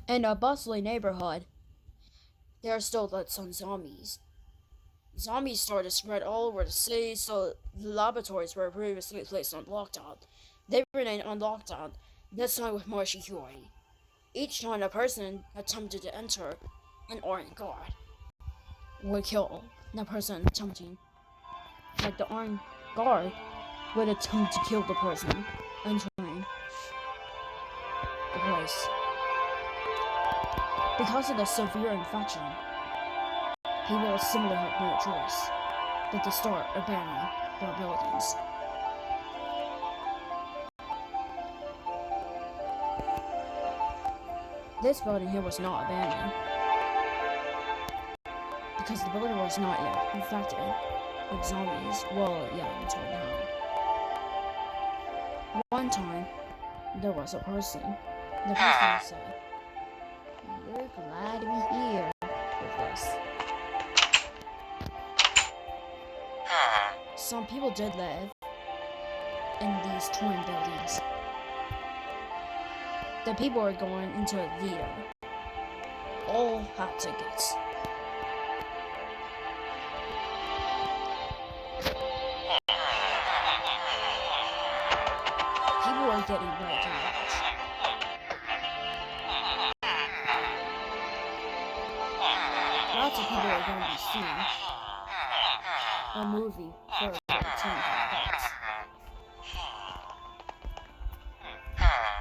In a bustling neighborhood, there are still some zombies. Zombies started to spread all over the city, so the laboratories were previously placed on lockdown. They remain on lockdown, this time with more security. Each time a person attempted to enter, an armed guard would kill the person attempting. Like the armed guard would attempt to kill the person entering the place. Because of the severe infection, people simply have no choice but to start abandoning their buildings. This building here was not abandoned because the building was not yet infected with zombies. Well, yeah, until now. One time, there was a person. The person said, "We're glad to be here with us." Some people did live in these twin buildings. The people are going into a theater. All had tickets. People are getting ready to watch. Lots of people are going to be seeing a movie for $10.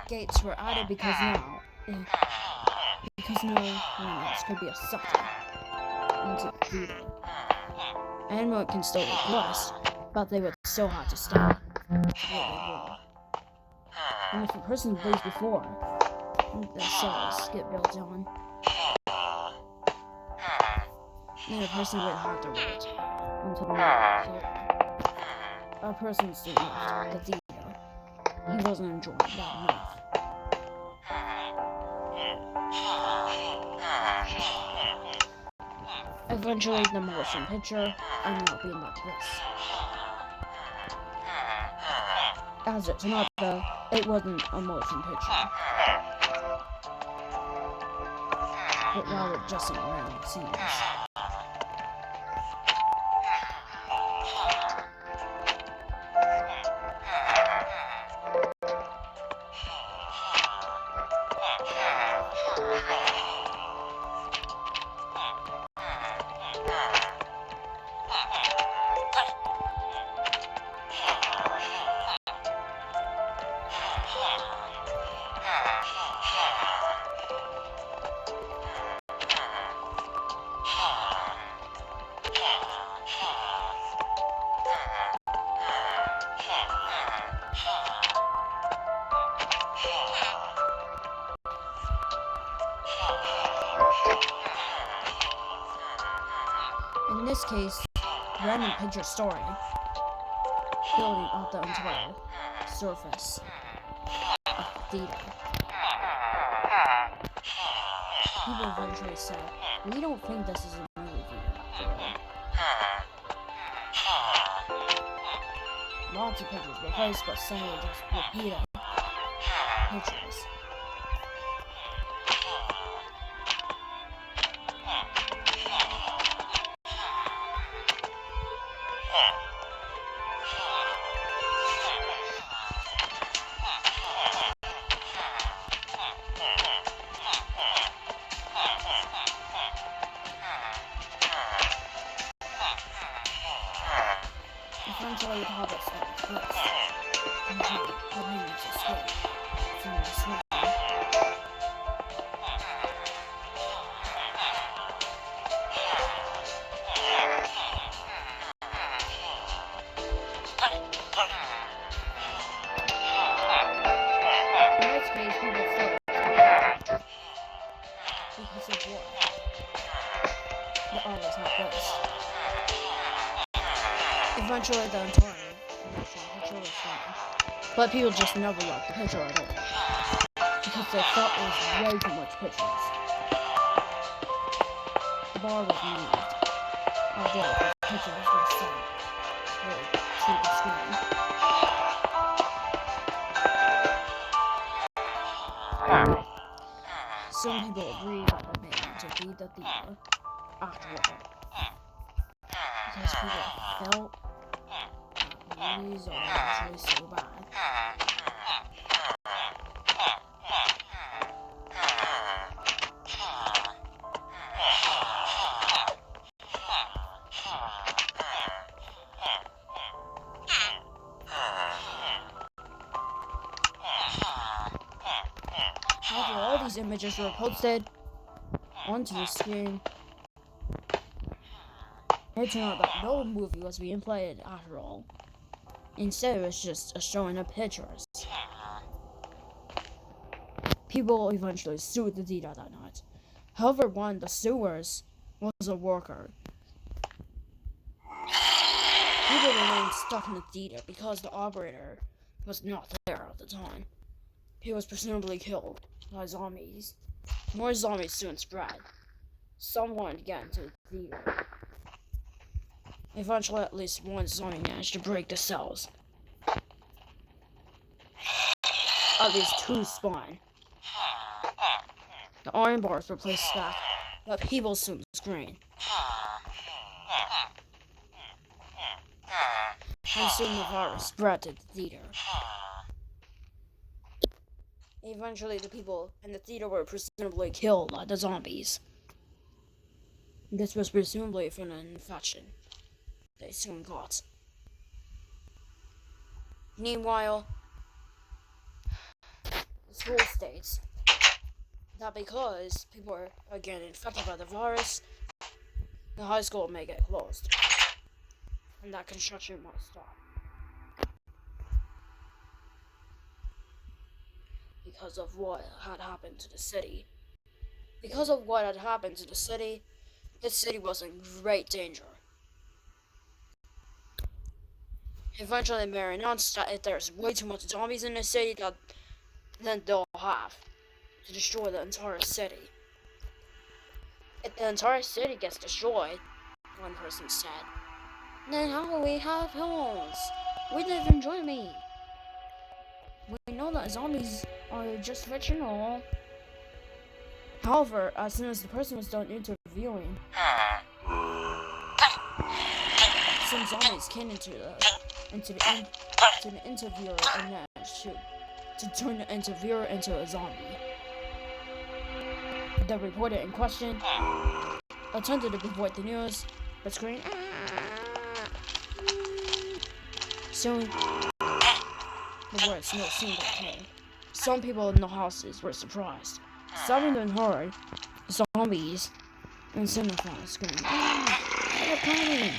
Gates were added because no one else could be accepted into the theater. Anyone can still request, but they would still have to stay where they were. And if a person leaves before, the cells get built on. Then a person would have to wait until the night was over. A person still left the theater. He wasn't enjoying that enough. Eventually, the motion picture ended up being like this. As it turned out, though, it wasn't a motion picture, but rather just some random scenes. In this case, random picture story, building up the entire surface of the theater. People eventually said, "We don't think this is a movie theater." Lots of pictures were placed, but some were just repeated pictures. Eventually, the hobbit started first, and the rings escaped from the swing. In this case, people fled because of war. The art was not placed. Eventually, the entire picture was gone. But people just never liked the picture at all, because they thought it was way too much pictures. The bar was moved, although the pictures were still to the screen. some people agree that the man to beat the theater after all. Because people felt that movies are actually so bad. However, all these images were posted onto the screen. It turned out that no movie was being played after all. Instead, it was just showing up pictures. People eventually sued the theater that night. However, one of the suers was a worker. People remained stuck in the theater because the operator was not there at the time. He was presumably killed by zombies. More zombies soon spread. Some wanted to get into the theater. Eventually, at least one zombie managed to break the cells. At least two spawned. The iron bars were placed back, but people soon screamed. And soon the virus spread to the theater. Eventually, the people in the theater were presumably killed by the zombies. This was presumably from an infection they soon got. Meanwhile, the school states that because people are again infected by the virus, the high school may get closed, and that construction might stop. Because of what had happened to the city. Because of what had happened to the city, this city was in great danger. Eventually, the mayor announced that if there's way too much zombies in the city, then they'll have to destroy the entire city. If the entire city gets destroyed, one person said, then how will we have homes? We live in Germany. We know that zombies are just fictional. However, as soon as the person was done interviewing, some zombies came into the interviewer and managed to turn the interviewer into a zombie. The reporter in question attempted to report the news, but screamed, soon the words no single came. Some people in the houses were surprised. Some of them heard zombies and cinephiles screaming, they're coming!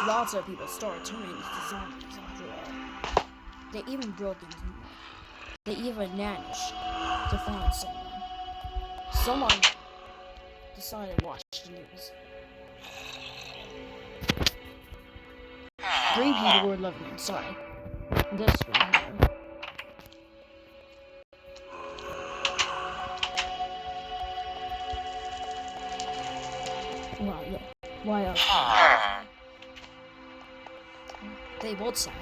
Lots of people started turning into zombies after all. They even broke into more. They even managed to find someone. Someone decided to watch the news. 3 people were living inside this room here. Wow, look. Why else? They both said,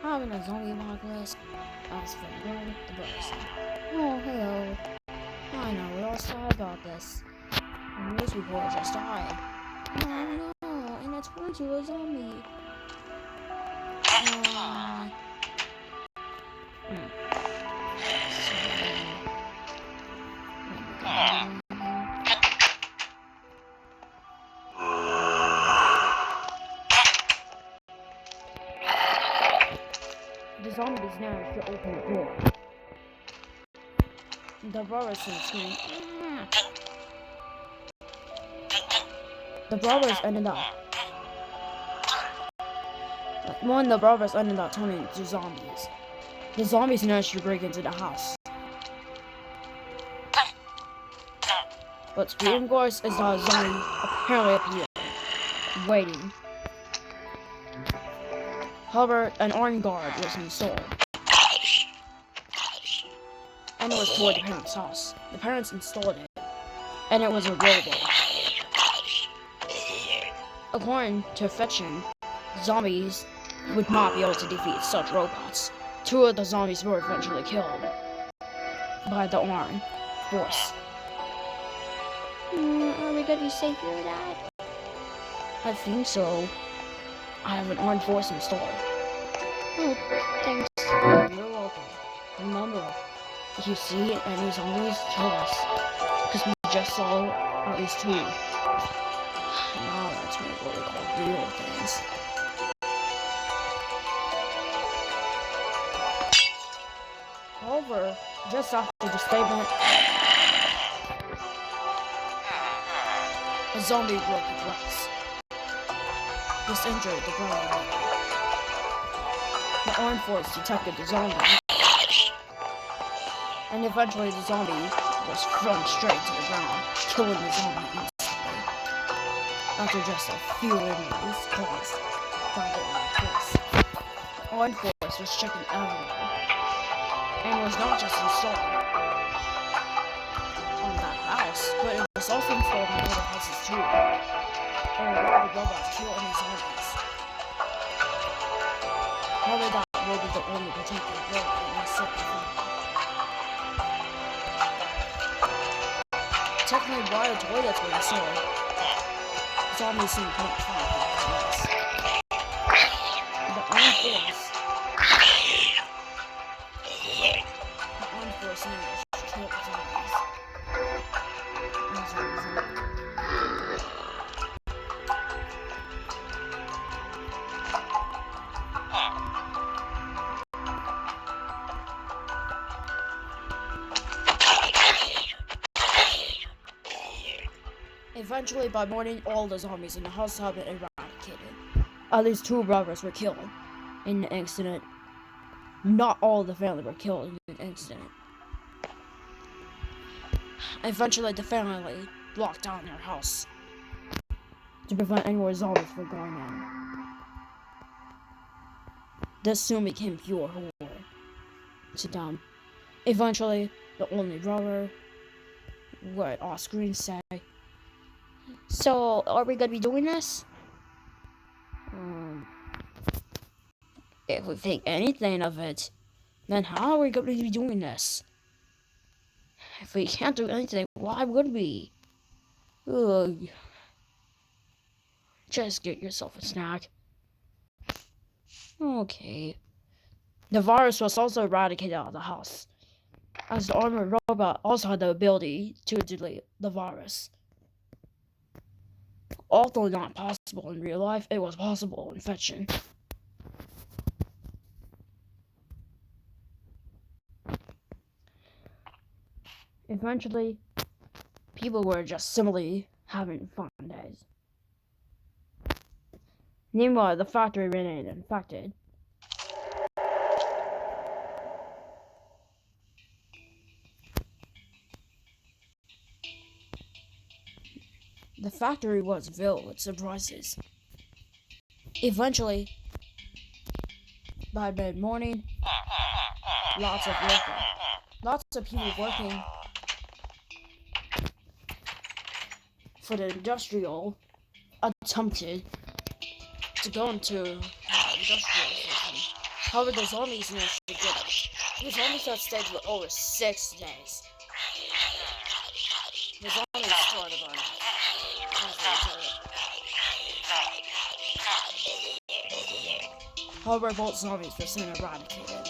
having a zombie apocalypse. As for the brother said, oh, hello. I know, we're all sad about this. The news reporter just died. Oh no, and I turned into a zombie. The zombies managed to open the door. The brothers screamed. The brothers ended up. One of the brothers ended up turning into zombies. The zombies managed to break into the house. What's weird, of course, is that a zombie apparently appeared, waiting. However, an armed guard was installed, and it was toward the parents' house. The parents installed it, and it was a robot. According to fiction, zombies would not be able to defeat such robots. Two of the zombies were eventually killed by the armed force. Are we gonna be safe here, Dad? I think so. I have an armed force installed. Oh, thanks. You're welcome. Remember, if you see any zombies, kill us. Because we just saw at least two. Now that's what they call real things. However, just after the statement, a zombie broke the glass. This injured the ground. The armed force detected the zombie, and eventually the zombie was thrown straight to the ground, killing the zombie instantly. After just a few injuries caused by the armed force. The armed force was checking everywhere, and was not just installed on that house, but it was also installed in other houses too. And allowed the robots kill any zombies. Probably that will be the only protected robot in this set. Technically, why the toilets were installed? Zombies seem to come from the toilets. The armed force managed to kill the zombies. As a result. Eventually, by morning, all the zombies in the house have been eradicated. At least 2 brothers were killed in the incident. Not all the family were killed in the incident. Eventually, the family locked down their house to prevent any more zombies from going in. This soon became pure horror to them. Eventually, the only brother would off screen say, So, are we gonna be doing this? If we think anything of it, then how are we going to be doing this? If we can't do anything, why would we? Ugh. Just get yourself a snack. Okay. The virus was also eradicated out of the house, as the armored robot also had the ability to delete the virus. Although not possible in real life, it was possible in fiction. Eventually, people were just simply having fun days. Meanwhile, the factory remained infected. The factory was filled with surprises. Eventually, by mid-morning, lots of people working for the industrial attempted to go into the industrial station. However, the zombies managed to get it. The zombies had stayed for over 6 days. The zombies started on it. However, both zombies were soon eradicated.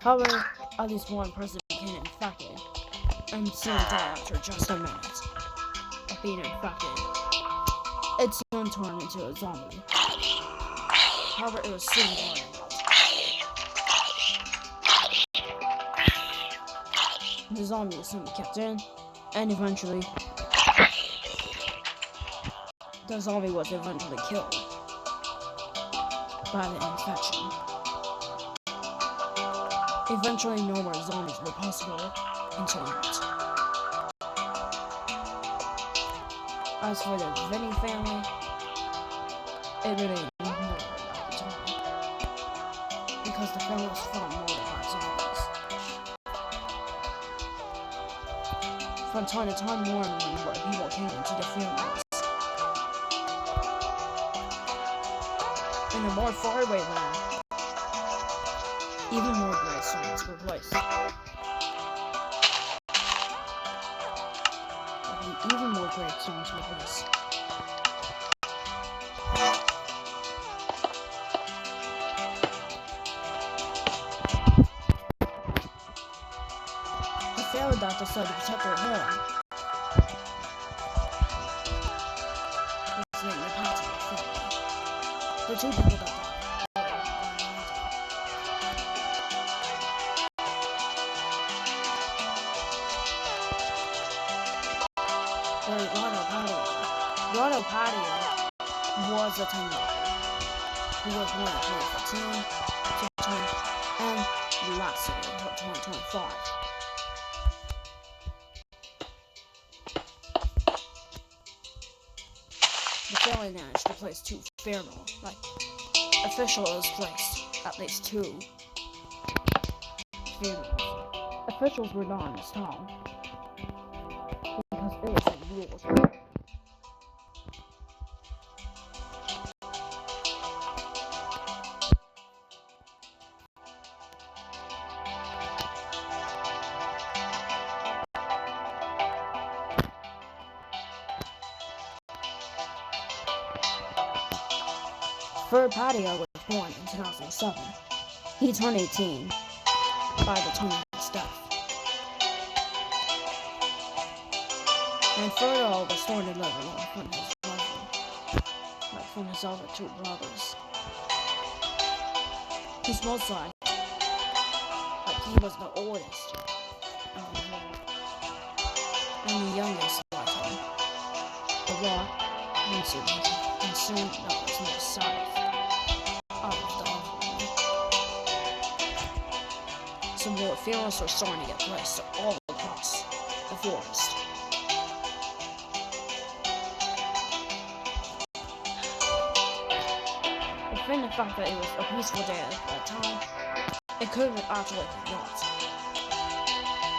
However, at least one person became infected and soon died after just a minute of being infected. It soon turned into a zombie. However, it was soon gone. The zombie was soon kept in, and eventually, the zombie was eventually killed by the infection. Eventually, no more zombies were possible until night. As for the Vinny family, it remained ignored at the time, because the family was far more than zombies. From time to time, more and more people came into the families. In a more faraway land, Even more great songs were placed. Even more great songs were placed. The fairy dot decided to protect her home. His name was Patrick family. The two people that died. Rado Patio was a teenager who was born in 2014 and last year until 2025. The family managed to place two officials placed at least two funerals. Officials were not in this town because it was a rules. Fur Patio was born in 2007. He turned 18 by the time of his death. And Furdo was torn and living from his other two brothers. His most like he was the oldest and the youngest like him. The Rock and soon that was more south of the offering. Some more funerals were starting to get placed all across the forest. Given the fact that it was a peaceful day at that time, it could have actually been not.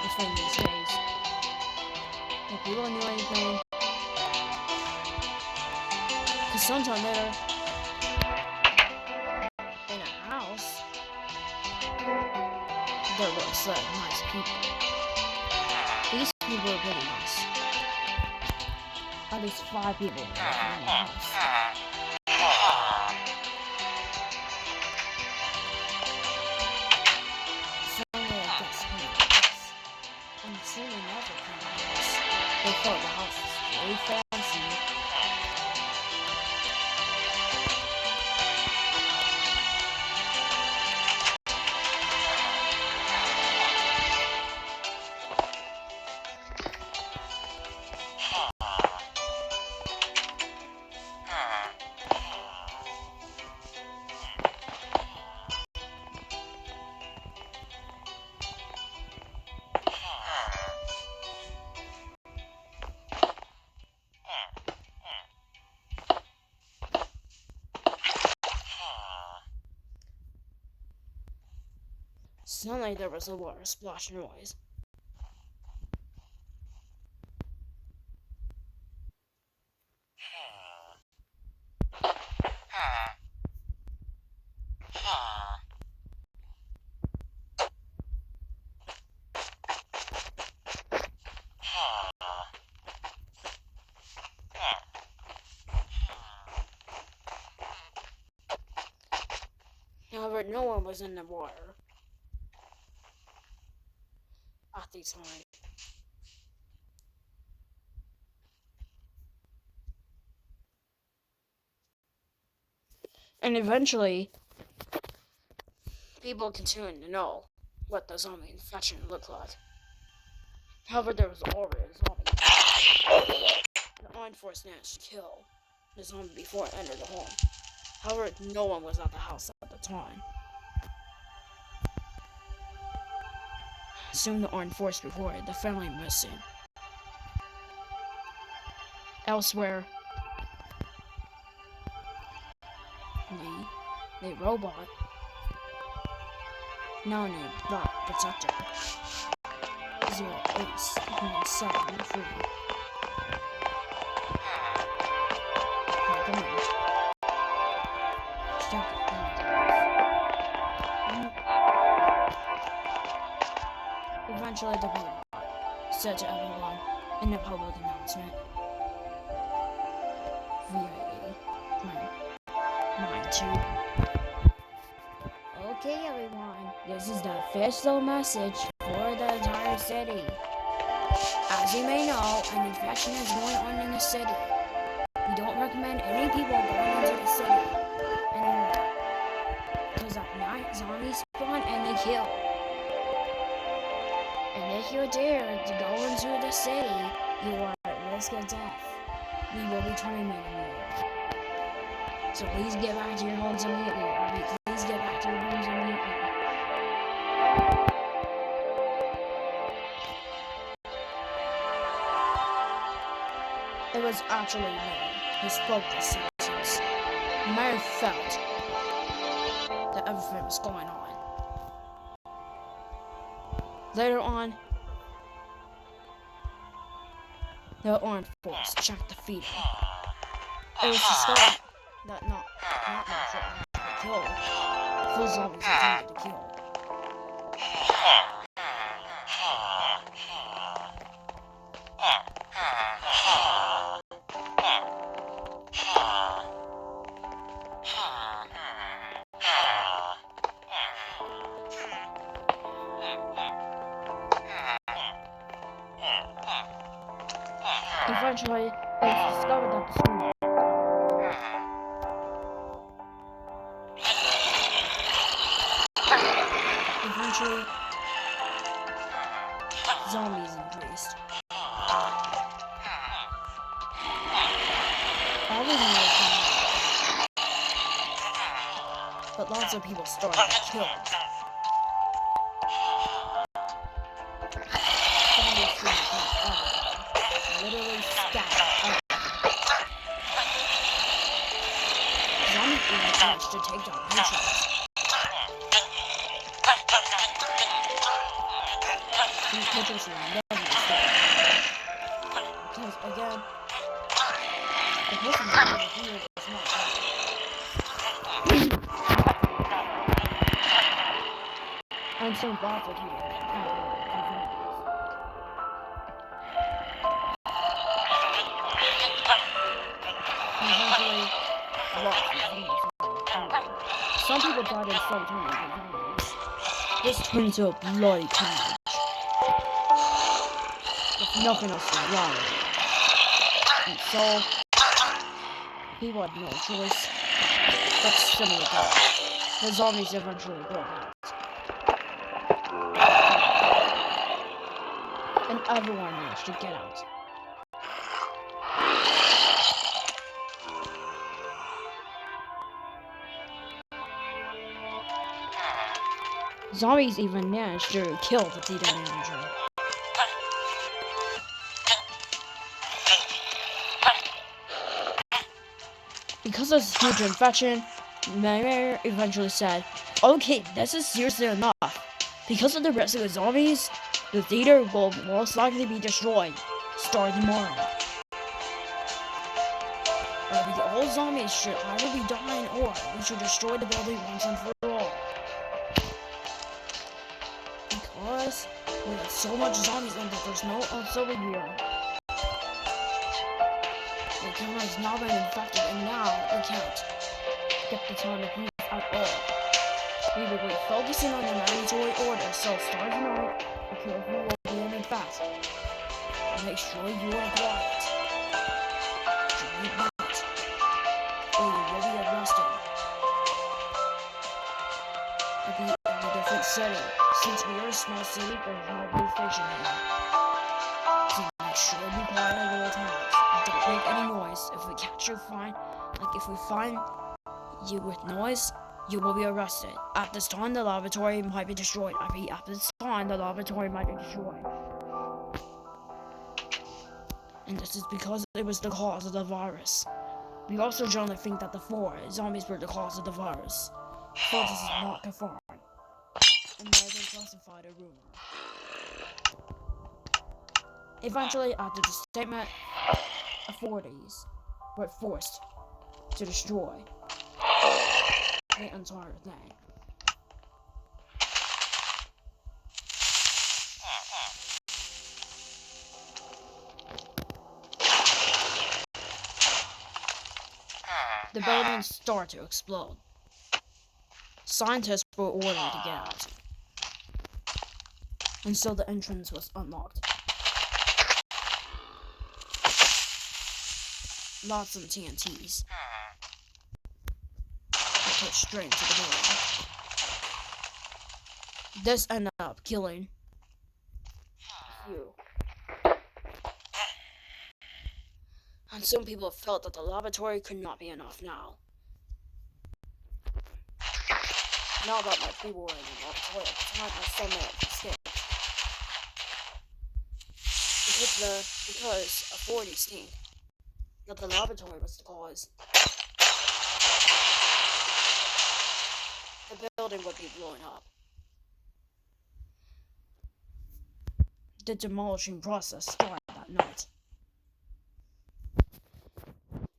Between these days, if people knew anything, because sometime later, in a house, there were some nice people. These people were pretty nice. At least 5 people were in the house. They thought the house was very fancy. Suddenly there was a water splash noise. However, no one was in the water at the time. And eventually, people continued to know what the zombie infection looked like. However, there was already a zombie. The Iron Force managed to kill the zombie before it entered the home. However, no one was at the house at the time. Soon the Iron Force reported the family missing. Elsewhere, the robot, now named Bot Protector 08773. eventually the robot said to everyone in a public announcement, VA.92. Okay, everyone, this is the official message for the entire city. As you may know, an infection is going on in the city. We don't recommend any people going into the city anymore. Because at night, zombies spawn and they kill. And if you dare to go into the city, you are at risk of death. We will be terminating you. So please get back to your homes immediately. Please get back to your homes immediately. It was actually me who spoke this sentence. The mayor felt that everything was going on. Later on, the armed force checked the feed. It was discovered that not much were actually killed. Full zombies intended to kill. Eventually, it was discovered that the school eventually zombies increased. Everything was fine, but lots of people started to kill. Zombies started to come everywhere, literally scattered everywhere. Zombies even managed to take down pictures. These pictures were never destroyed. Because again, the person that was here was not there. I'm so baffled here. Eventually, some people died in some tournaments. This turned into a bloody carnage. With nothing else to run. And so, people had no choice but to simply die. The zombies eventually broke out. And everyone managed to get out. Zombies even managed to kill the theater manager. Because of this huge infection, the mayor eventually said, okay, this is seriously enough. Because of the rest of the zombies, the theater will most likely be destroyed, starting tomorrow. The old zombies should either be dying or we should destroy the building once and for all. Because we have so much zombies in that there's no else over here. The camera has now been infected and now we can't get the time to breathe at all. We will be focusing on the mandatory order, so start tonight, be careful will be in fast. Make sure you are quiet. Drink that, or you will be arrested. It'll be in a different setting. Since we are a small city, there's no police station here. So make sure you be quiet at all times. Don't make any noise. If we catch you fine, if we find you with noise, you will be arrested. At this time, the laboratory might be destroyed. I repeat, at this time, the laboratory might be destroyed. And this is because it was the cause of the virus. We also generally think that the 4 zombies were the cause of the virus. But this is not confirmed. It may have been classified a rumor. Eventually, after the statement, authorities were forced to destroy the entire thing. the building started to explode. Scientists were ordered to get out, and so the entrance was unlocked. Lots of TNTs were pushed straight into the building. This ended up killing a few. And some people felt that the laboratory could not be enough now. Not that much people were in the laboratory at the time, as some may have escaped. Because authorities think that the laboratory was the cause. The building would be blown up. The demolishing process started that night.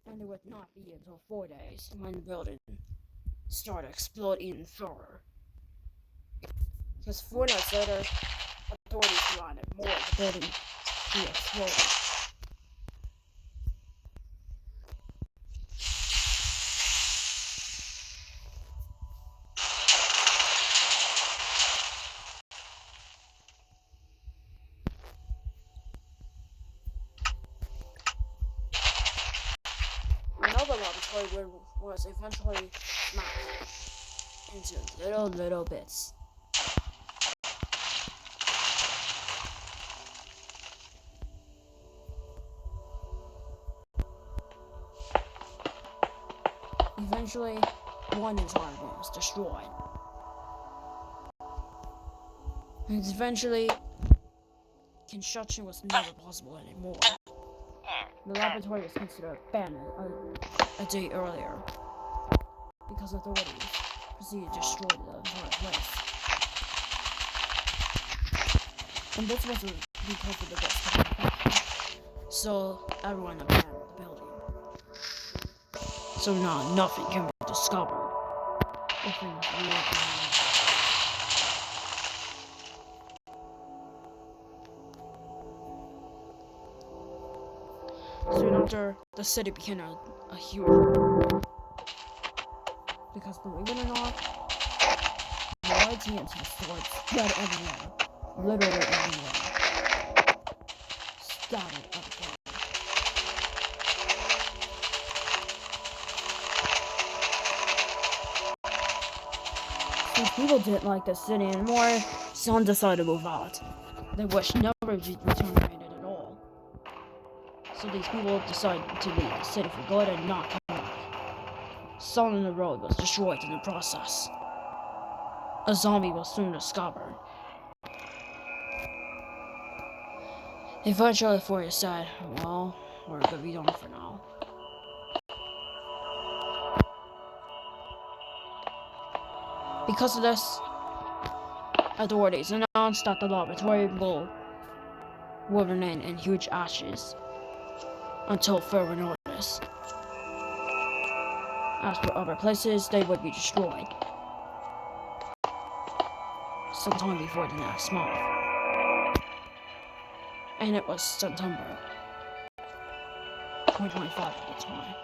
And it would not be until 4 days when the building started to explode even further. Because 4 nights later, authorities wanted more of the building to explode. Another laboratory was eventually smashed into little bits. Eventually, one entire room was destroyed. And eventually, construction was never possible anymore. The laboratory was considered abandoned a day earlier because authorities proceeded to destroy the entire place. And this wasn't because of the risk, so everyone abandoned the building. So now nothing can be discovered. Soon after, the city became a huge because, believe it or not, the TNT stores spread everywhere, literally everywhere, scattered everywhere. Since people didn't like the city anymore, some decided to move out. They wished never to return to it at all. So these people decided to leave the city for good and not come back. Sun on the road was destroyed in the process. A zombie was soon discovered. Eventually, Fourier said, well, we're gonna be done for now. Because of this, authorities announced that the laboratory will remain in huge ashes until further notice. As for other places, they would be destroyed sometime before the next month. And it was September 2025 at the time.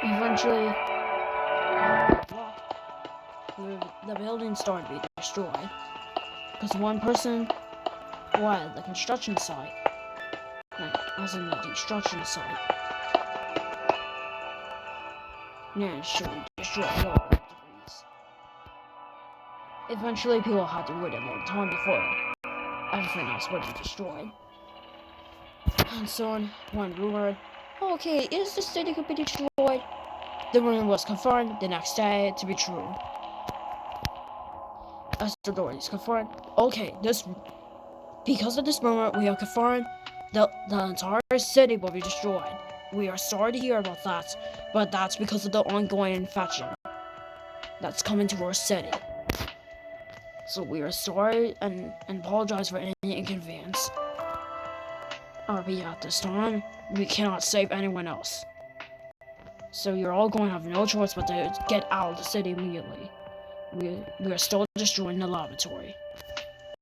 Eventually, the building started to be destroyed because one person at the construction site, as in the destruction site, managed to destroy all the debris. Eventually, people had to wait a long time before everything else would be destroyed. And soon, one rumored, okay, is the city could be destroyed? The rumor was confirmed the next day to be true. As the authorities confirmed, okay, because of this rumor, we have confirmed the entire city will be destroyed. We are sorry to hear about that, but that's because of the ongoing infection that's coming to our city. So we are sorry and apologize for any inconvenience. But at this time, we cannot save anyone else. So you're all going to have no choice but to get out of the city immediately. We are still destroying the laboratory.